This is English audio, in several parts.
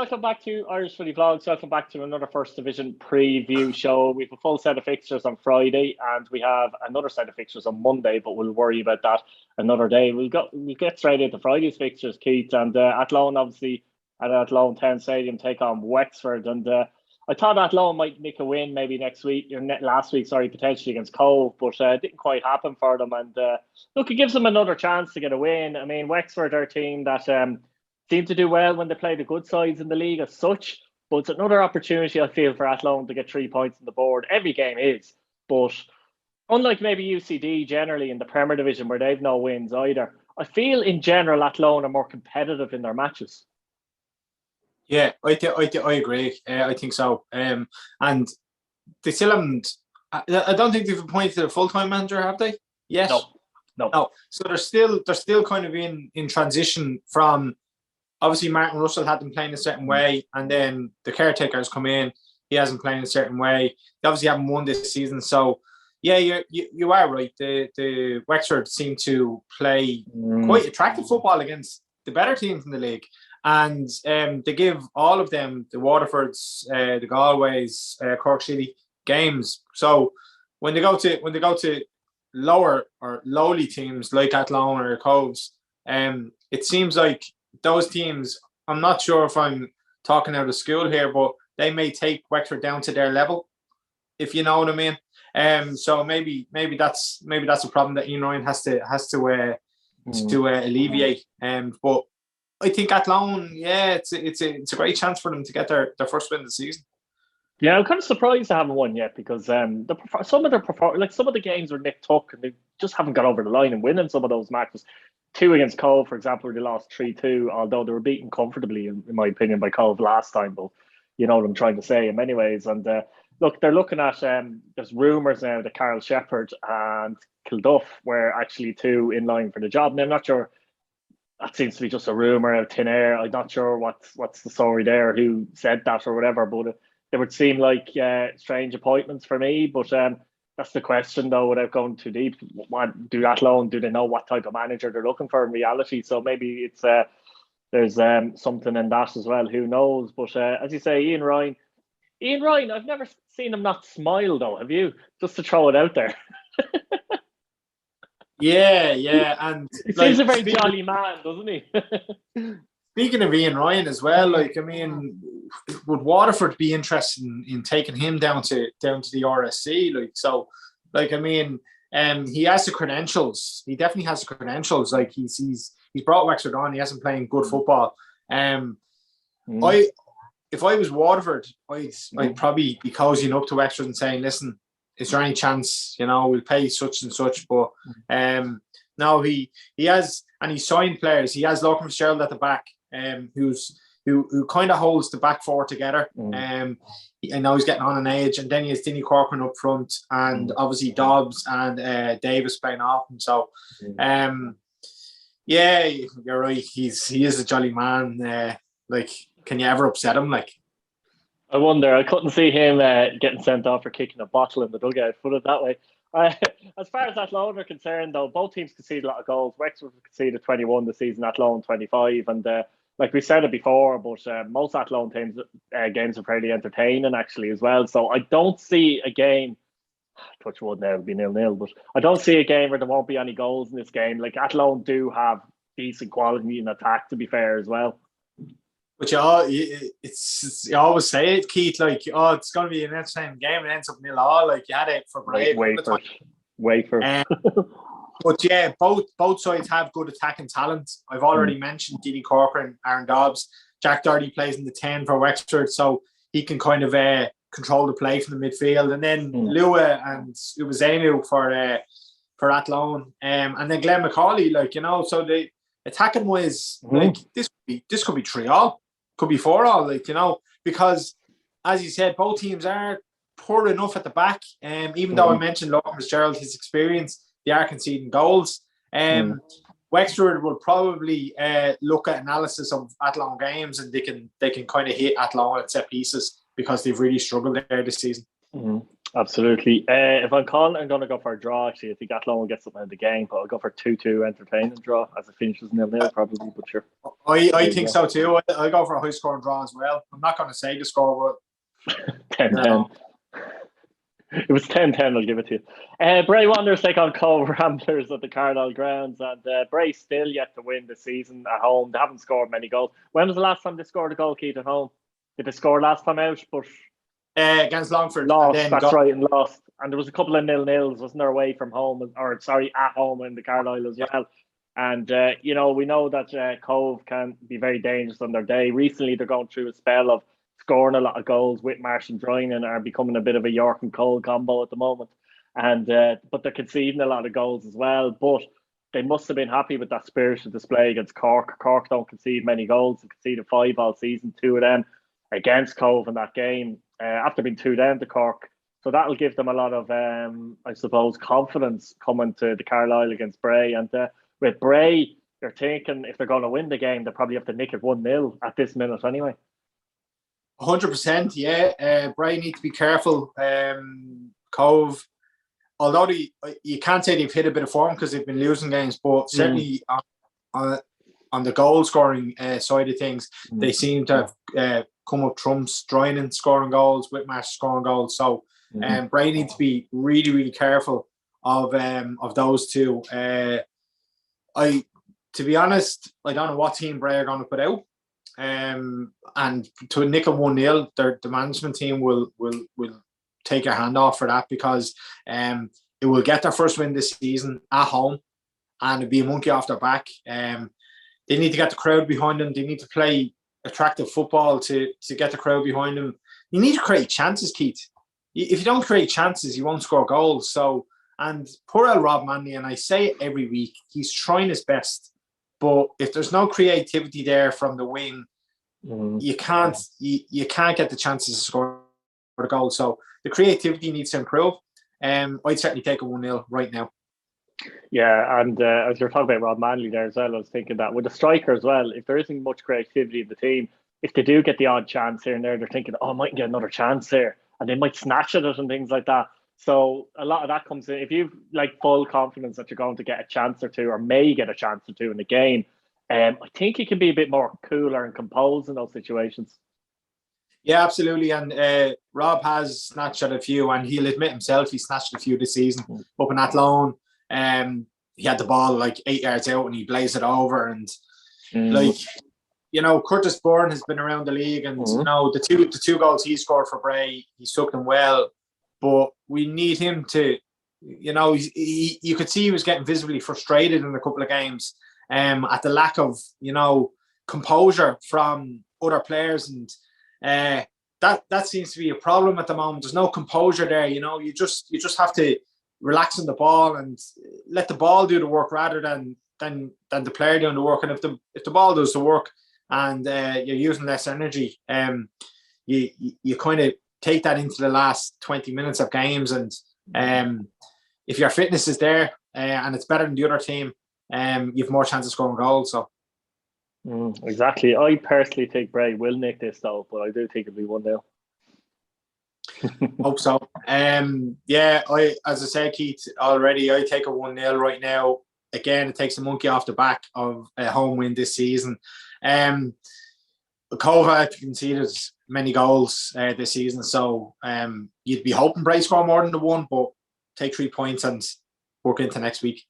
welcome back to Irish Footy Vlogs. Welcome back to another First Division preview show. We have a full set of fixtures on Friday, and we have another set of fixtures on Monday, but we'll worry about that another day. We'll get straight into Friday's fixtures, Keith, and Athlone, obviously, at Athlone Town Stadium, take on Wexford. And I thought Athlone might nick a win maybe last week, potentially against Cove, but it didn't quite happen for them. And look, it gives them another chance to get a win. I mean, Wexford are a team that seem to do well when they play the good sides in the league as such, but it's another opportunity, I feel, for Athlone to get 3 points on the board. Every game is, but unlike maybe UCD generally in the Premier Division where they've no wins either, I feel in general Athlone are more competitive in their matches. Yeah, I agree. I think so. And they still haven't. I don't think they've appointed a full-time manager, have they? Yes. No. So they're still kind of in transition from. Obviously, Martin Russell had them playing a certain way, and then the caretaker has come in. He hasn't played a certain way. They obviously haven't won this season. So, yeah, you are right. The Wexford seem to play quite attractive football against the better teams in the league. And they give all of them, the Waterfords, the Galways, Cork City, games. So when they go to lower or lowly teams like Athlone or Coves, it seems like those teams, I'm not sure if I'm talking out of school here, but they may take Wexford down to their level, if you know what I mean. So maybe that's a problem that Ian Ryan has to alleviate. But I think Athlone, it's a great chance for them to get their first win of the season. Yeah, I'm kind of surprised they haven't won yet because some of the games were Nick Tuck and they just haven't got over the line and winning some of those matches. 2 against Cove, for example, where they lost 3-2, although they were beaten comfortably, in my opinion, by Cove last time. But you know what I'm trying to say in many ways. And look, they're looking at, there's rumours now that Carl Shepherd and Kilduff were actually 2 in line for the job. And I'm not sure, that seems to be just a rumour out of thin air. I'm not sure what's the story there, who said that or whatever, but they would seem like strange appointments for me. But that's the question, though, without going too deep. What do Athlone? Do they know what type of manager they're looking for in reality? So maybe it's there's something in that as well. Who knows? But as you say, Ian Ryan, I've never seen him not smile, though. Have you? Just to throw it out there. Yeah, and he seems a very jolly man, doesn't he? Speaking of Ian Ryan as well, would Waterford be interested in taking him down to the RSC? He has the credentials. He definitely has the credentials. Like he's brought Wexford on. He hasn't played good football. If I was Waterford, I'd probably be cozying up to Wexford and saying, listen, is there any chance, we'll pay such and such? But no, he has, and he's signed players. He has Lachlan Fitzgerald at the back, who kind of holds the back four together. I know he's getting on an age, and then he has Dinny Corcoran up front, and obviously Dobbs and Davis playing off him. So, yeah, you're right. He is a jolly man. Can you ever upset him? I wonder. I couldn't see him getting sent off for kicking a bottle in the dugout, put it that way. As far as Athlone are concerned, though, both teams conceded a lot of goals. Wexford conceded 21 this season, Athlone 25. And like we said it before, but most Athlone teams games are fairly entertaining, actually, as well. So I don't see a game, touch wood now, it'll be 0-0, but I don't see a game where there won't be any goals in this game. Like, Athlone do have decent quality in attack, to be fair, as well. But you always say it, Keith, it's going to be an entertaining game. It ends up 0-0. You had it for Brave. Wait for it. But yeah, both sides have good attacking talent. I've already mentioned Dinny Corcoran, Aaron Dobbs. Jack Doherty plays in the 10 for Wexford, so he can kind of control the play from the midfield. And then Lua and Ubazenu for Athlone. And then Glenn McCauley, so the attacking wise, this could be 3-3. Could be 4-3, because as you said, both teams are poor enough at the back. Even though I mentioned Lachlan Fitzgerald, his experience, they are conceding goals. Wexford will probably look at analysis of Athlone games, and they can kind of hit Athlone at set pieces because they've really struggled there this season. Absolutely. If I'm calling, I'm going to go for a draw. Actually, I think Athlone will get something out of the game, but I'll go for 2-2 entertaining draw as it finishes 0-0 probably. But sure, I think so too. I go for a high scoring draw as well. I'm not going to say the score, but 10-10. It was 10-10, I'll give it to you. Bray Wanderers take on Cove Ramblers at the Carlisle grounds, and Bray still yet to win the season at home. They haven't scored many goals. When was the last time they scored a goal, Keith, at home? Did they score last time out? But against Longford. Lost, that's right, and lost. And there was a couple of 0-0s, wasn't there, away from home, or sorry, at home in the Carlisle as well. And, we know that Cove can be very dangerous on their day. Recently, they're going through a spell of scoring a lot of goals. Whitmarsh and Drynan are becoming a bit of a York and Cole combo at the moment. And but they're conceding a lot of goals as well. But they must have been happy with that spirited display against Cork. Cork don't concede many goals. They conceded 5 all season, 2 of them against Cove in that game after being 2 down to Cork. So that'll give them a lot of, I suppose, confidence coming to the Carlisle against Bray. And with Bray, they're thinking if they're going to win the game, they probably have to nick it 1-0 at this minute anyway. 100%, yeah. Bray need to be careful. Cove, although you can't say they've hit a bit of form because they've been losing games, but certainly on the goal scoring side of things, they seem to have come up trumps. Drynan scoring goals, Whitmarsh scoring goals. So Bray need to be really, really careful of those two. To be honest, I don't know what team Bray are going to put out. And to nick a 1-0, the management team will take your hand off for that, because it will get their first win this season at home, and it'll be a monkey off their back. They need to get the crowd behind them. They need to play attractive football to get the crowd behind them. You need to create chances, Keith. If you don't create chances, you won't score goals. So, and poor old Rob Manley, and I say it every week, he's trying his best. But if there's no creativity there from the wing, you can't get the chances to score the goal. So the creativity needs to improve. I'd certainly take a 1-0 right now. Yeah, and as you're talking about Rob Manley there as well, I was thinking that with the striker as well, if there isn't much creativity in the team, if they do get the odd chance here and there, they're thinking, I might get another chance here, and they might snatch at it and things like that. So a lot of that comes in. If you've full confidence that you're going to get a chance or two, or may get a chance or two in the game, I think you can be a bit more cooler and composed in those situations. Yeah, absolutely. And Rob has snatched at a few, and he'll admit himself he snatched a few this season up in Athlone. He had the ball 8 yards out and he blazed it over. And Curtis Byrne has been around the league, and the two goals he scored for Bray, he took them well. But we need him to, you could see he was getting visibly frustrated in a couple of games at the lack of, composure from other players. And that seems to be a problem at the moment. There's no composure there. You just have to relax on the ball and let the ball do the work rather than the player doing the work. And if the ball does the work and you're using less energy, you kind of take that into the last 20 minutes of games. And if your fitness is there and it's better than the other team, you have more chance of scoring goals. So exactly. I personally think Bray will nick this though, but I do think it'll be 1-0. Hope so. As I said, Keith, already, I take a 1-0 right now. Again, it takes a monkey off the back of a home win this season. Cove conceded many goals this season, so you'd be hoping Bray score more than the one, but take 3 points and work into next week.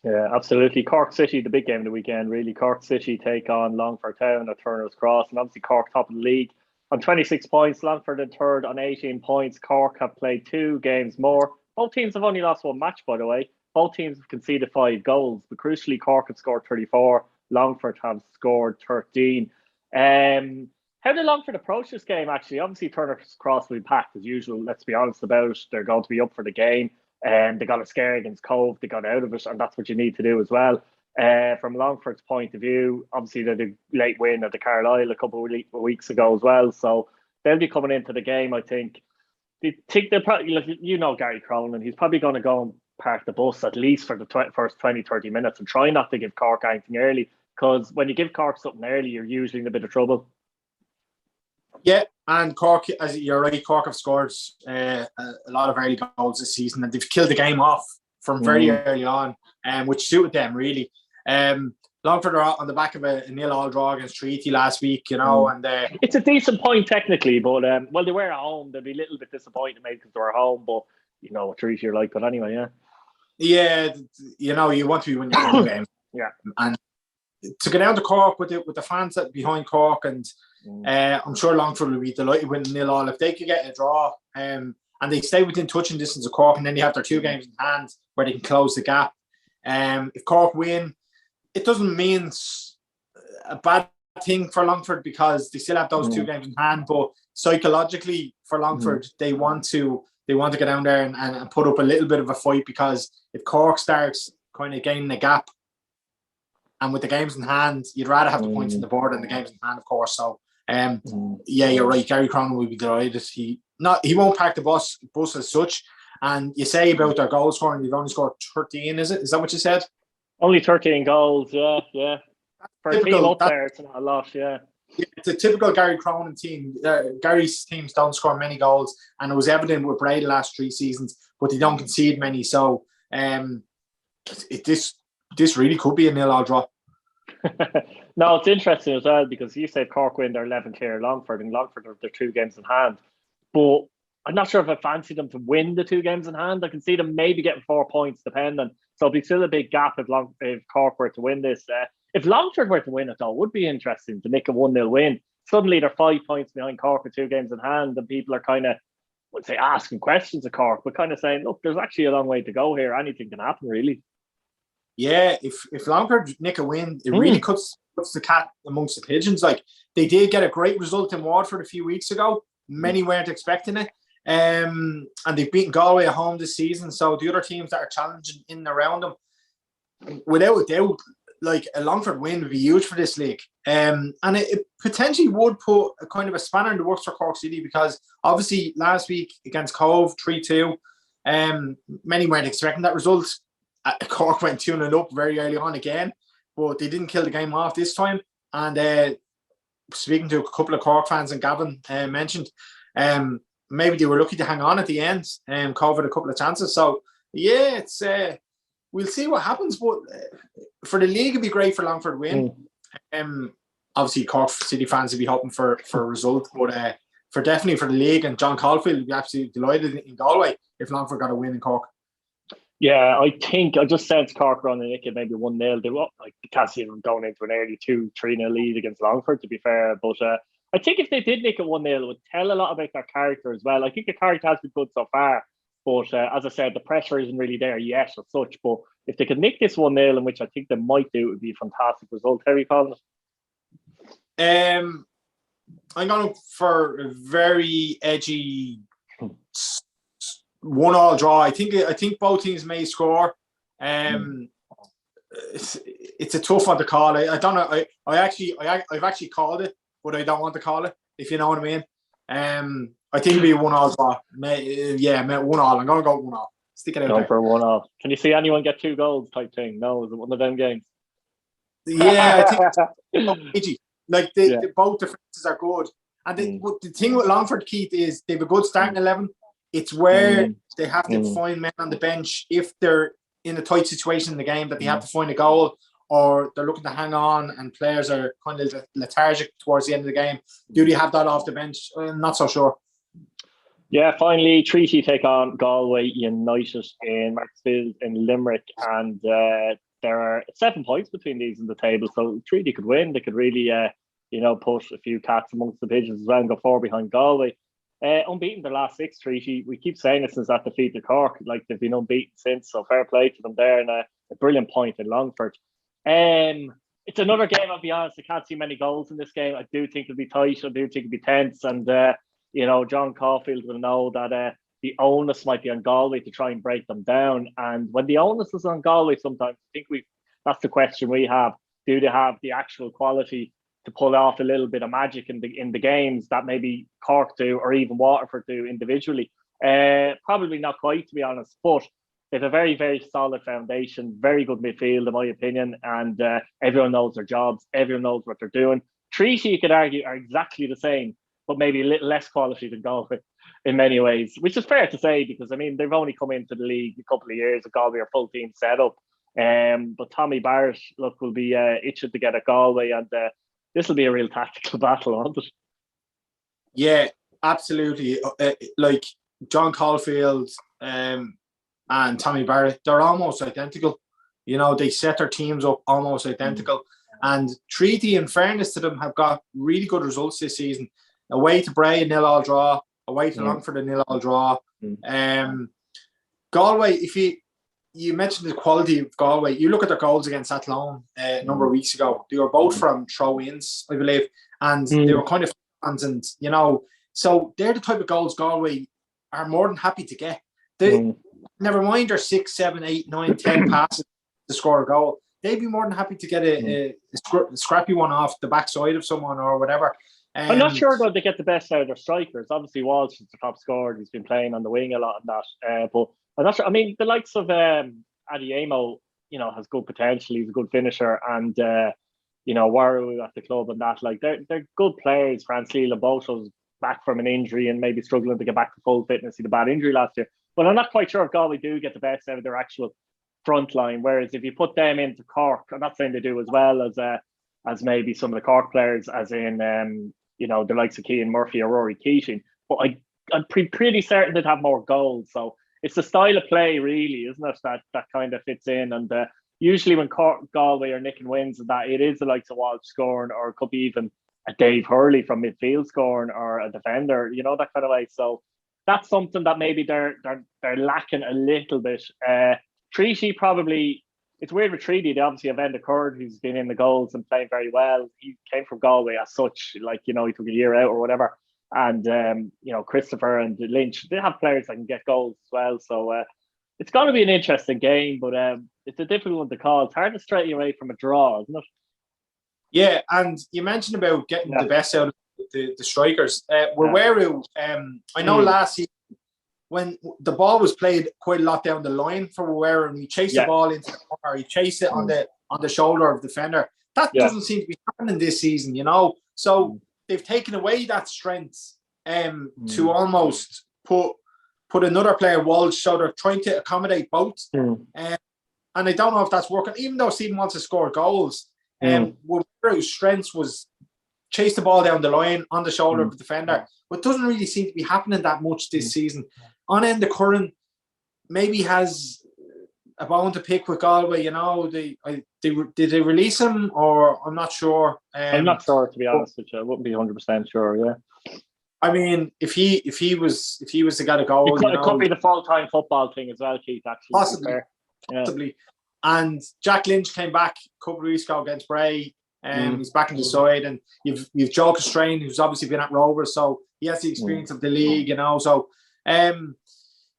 Yeah, absolutely. Cork City, the big game of the weekend, really. Cork City take on Longford Town at Turner's Cross, and obviously Cork top of the league on 26 points. Longford in third on 18 points. Cork have played 2 games more. Both teams have only lost 1 match, by the way. Both teams have conceded 5 goals, but crucially, Cork have scored 34. Longford have scored 13. How did Longford approach this game, actually? Obviously, Turner's Cross will be packed as usual. Let's be honest about it. They're going to be up for the game. They got a scare against Cove. They got out of it, and that's what you need to do as well. From Longford's point of view, obviously, they did a late win at the Carlisle a couple of weeks ago as well. So they'll be coming into the game, I think. They think they'll probably, Gary Cronin, he's probably going to go and park the bus at least for the first 20, 30 minutes and try not to give Cork anything early, because when you give Cork something early, you're usually in a bit of trouble. Yeah, and Cork, as you're right, Cork have scored a lot of early goals this season, and they've killed the game off from very early on, which suited them really. Longford are on the back of a 0-0 draw against Treaty last week, and it's a decent point technically, but well, they were at home. They'd be a little bit disappointed maybe because they were at home, but Treaty are like. But anyway, yeah, you want to be winning your home game, yeah, and to get down to Cork with the fans that behind Cork, and I'm sure Longford will be delighted winning 0-0 if they could get a draw, and they stay within touching distance of Cork, and then they have their 2 games in hand where they can close the gap. If Cork win, it doesn't mean a bad thing for Longford because they still have those 2 games in hand, but psychologically for Longford, they want to get down there and put up a little bit of a fight, because if Cork starts kind of gaining a gap, and with the games in hand, you'd rather have the points on the board than the games in hand, of course. So, yeah, you're right. Gary Cronin will be delighted. He won't pack the bus as such. And you say about their goal scoring, you've only scored 13, is it? Is that what you said? Only 13 goals, yeah. For a team up there, it's not a lot, yeah. It's a typical Gary Cronin team. Gary's teams don't score many goals, and it was evident with Bray the last 3 seasons, but they don't concede many. So, this really could be a 0-0 draw. No, it's interesting as well because you said Cork win their 11 clear Longford, and Longford have their 2 games in hand. But I'm not sure if I fancy them to win the 2 games in hand. I can see them maybe getting 4 points depending. So it'll be still a big gap if Cork were to win this. If Longford were to win it, though, it would be interesting to nick a 1-0 win. Suddenly they're 5 points behind Cork with 2 games in hand, and people are kind of, I wouldn't say asking questions of Cork, but kind of saying, look, there's actually a long way to go here. Anything can happen, really. Yeah, if Longford nick a win, it really cuts the cat amongst the pigeons. Like, they did get a great result in Waterford a few weeks ago. Many weren't expecting it. And they've beaten Galway at home this season. So the other teams that are challenging in and around them, without a doubt, like a Longford win would be huge for this league. And it potentially would put a kind of a spanner in the works for Cork City, because obviously last week against Cove 3-2, many weren't expecting that result. Cork went 2-0 up very early on again, but they didn't kill the game off this time. And speaking to a couple of Cork fans, and Gavin mentioned, maybe they were lucky to hang on at the end and covered a couple of chances. So yeah, it's we'll see what happens. But for the league, it'd be great for Longford win. Obviously, Cork City fans would be hoping for a result, but definitely for the league, and John Caulfield would be absolutely delighted in Galway if Longford got a win in Cork. Yeah, I just sense Cork running it maybe 1-0. They won't, like, you can't see them going into an early 2-3-0 lead against Longford, to be fair. But I think if they did nick it 1-0, it would tell a lot about their character as well. I think the character has been good so far, but as I said, the pressure isn't really there yet as such. But if they could nick this 1-0, in which I think they might do, it would be a fantastic result. How are you calling it? I'm going for a very edgy 1-1 draw. I think both teams may score. It's a tough one to call. I don't know. I've actually called it, but I don't want to call it, if you know what I mean. I think it'll be a 1-1 draw. 1-1. I'm going to go 1-1. Stick it out there. For 1-1. Can you see anyone get 2 goals type thing? No, is it one of them games? Yeah, I think like both defences are good. And the thing with Longford, Keith, is they have a good starting 11. It's where they have to find men on the bench if they're in a tight situation in the game, that they have to find a goal, or they're looking to hang on and players are kind of lethargic towards the end of the game. Do they have that off the bench? I'm not so sure. Yeah, finally, Treaty take on Galway United in Marksfield in Limerick, and there are 7 points between these in the table, so Treaty could win. They could really, push a few cats amongst the pigeons as well and go 4 behind Galway. Unbeaten their last 6, Treaty. We keep saying it since that defeat to Cork, like they've been unbeaten since, so fair play to them there, and a brilliant point in Longford. It's another game, I'll be honest, I can't see many goals in this game. I do think it'll be tight, I do think it'll be tense, and John Caulfield will know that the onus might be on Galway to try and break them down, and when the onus is on Galway, sometimes I think that's the question we have. Do they have the actual quality to pull off a little bit of magic in the games that maybe Cork do, or even Waterford do individually? Probably not quite, to be honest, but they have a very, very solid foundation, very good midfield, in my opinion, and everyone knows their jobs, everyone knows what they're doing. Treaty, you could argue, are exactly the same, but maybe a little less quality than Galway in many ways, which is fair to say because I mean they've only come into the league a couple of years. Galway are full team setup, but Tommy Barrett will be itching to get at Galway, and this will be a real tactical battle, won't it? Yeah, absolutely. Like John Caulfield and Tommy Barrett, they're almost identical. You know, they set their teams up almost identical. And Treaty, in fairness to them, have got really good results this season. Away to Bray, a 0-0 draw. Away to Longford, a 0-0 draw. Galway, if you mentioned the quality of Galway, you look at their goals against Athlone a number of weeks ago. They were both from throw-ins, I believe, and they were kind of fans, and you know, so they're the type of goals Galway are more than happy to get. They never mind their 6, 7, 8, 9, 10 passes to score a goal. They'd be more than happy to get a scrappy one off the backside of someone or whatever. I'm not sure though they get the best out of their strikers. Obviously, Walsh is the top scorer. He's been playing on the wing a lot and that. But I'm not sure. I mean, the likes of Adiemo, you know, has good potential. He's a good finisher, and you know, Waru at the club and that. Like they're good players. Franz Leela back from an injury and maybe struggling to get back to full fitness. He had a bad injury last year. But I'm not quite sure if Galway do get the best out of their actual front line. Whereas if you put them into Cork, I'm not saying they do as well as maybe some of the Cork players, as in you know, the likes of Cian Murphy or Rory Keating. But I'm pretty certain they'd have more goals. So it's the style of play, really, isn't it? That kind of fits in. And usually when Galway are nicking wins and that, it is the likes of Walsh scoring, or it could be even a Dave Hurley from midfield scoring, or a defender, you know, that kind of way. So that's something that maybe they're lacking a little bit. Treaty probably, it's weird with Treaty. They obviously have Enda Curd, who's been in the goals and playing very well. He came from Galway as such, like, you know, he took a year out or whatever. And, you know, Christopher and Lynch, they have players that can get goals as well. So it's going to be an interesting game, but it's a difficult one to call. It's hard to stray away from a draw, isn't it? Yeah, and you mentioned about getting the best out of the strikers. Waweru, I know last season, when the ball was played quite a lot down the line for Waweru, and he chased the ball into the corner, he chased it on the shoulder of the defender. That doesn't seem to be happening this season, you know. So they've taken away that strength to almost put another player, Walsh, so they're trying to accommodate both. And I don't know if that's working, even though Stephen wants to score goals. Waweru's strength was chase the ball down the line on the shoulder of the defender, but doesn't really seem to be happening that much this season. On Enda Curran maybe has a bone to pick with Galway, you know. Did they release him, or I'm not sure. I'm not sure, to be honest with you. I wouldn't be 100% sure. Yeah. I mean, if he was to get a goal, it could be the full-time football thing as well, Keith. Actually, possibly. And Jack Lynch came back a couple of weeks ago against Bray. He's back in the side, and you've Joe Castrain, who's obviously been at Rovers, so he has the experience of the league, you know. So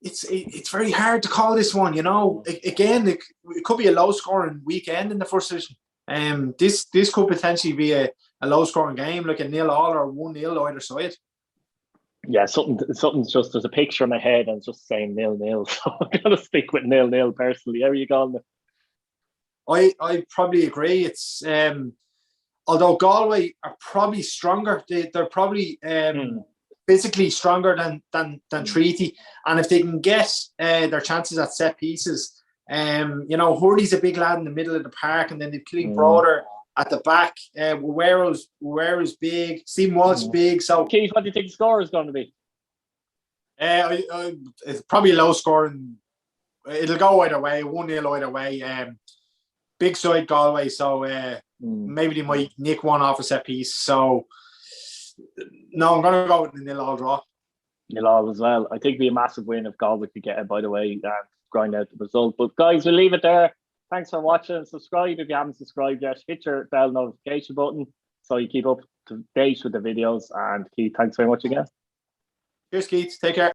it's very hard to call this one, you know. It could be a low scoring weekend in the first division. This could potentially be a low scoring game, like a 0-0 or 1-0 either side. Yeah, something's just, there's a picture in my head and it's just saying 0-0. So I'm gonna stick with 0-0 personally. How are you going? I probably agree. It's although Galway are probably stronger, they're probably physically stronger than Treaty, and if they can get their chances at set pieces, you know, Hurley's a big lad in the middle of the park, and then they've Killing Broader at the back. Waweru's big, Stephen Walsh big. So, Keith, what do you think the score is going to be? It's probably low scoring. It'll go either way, 1-0 either way. Big side Galway, so maybe they might nick one off a set piece. So no, I'm going to go with the 0-0 draw. 0-0 as well. I think it'd be a massive win if Galway could get it, by the way, and grind out the result. But guys, we'll leave it there. Thanks for watching. Subscribe if you haven't subscribed yet. Hit your bell notification button so you keep up to date with the videos. And Keith, thanks very much again. Cheers, Keith. Take care.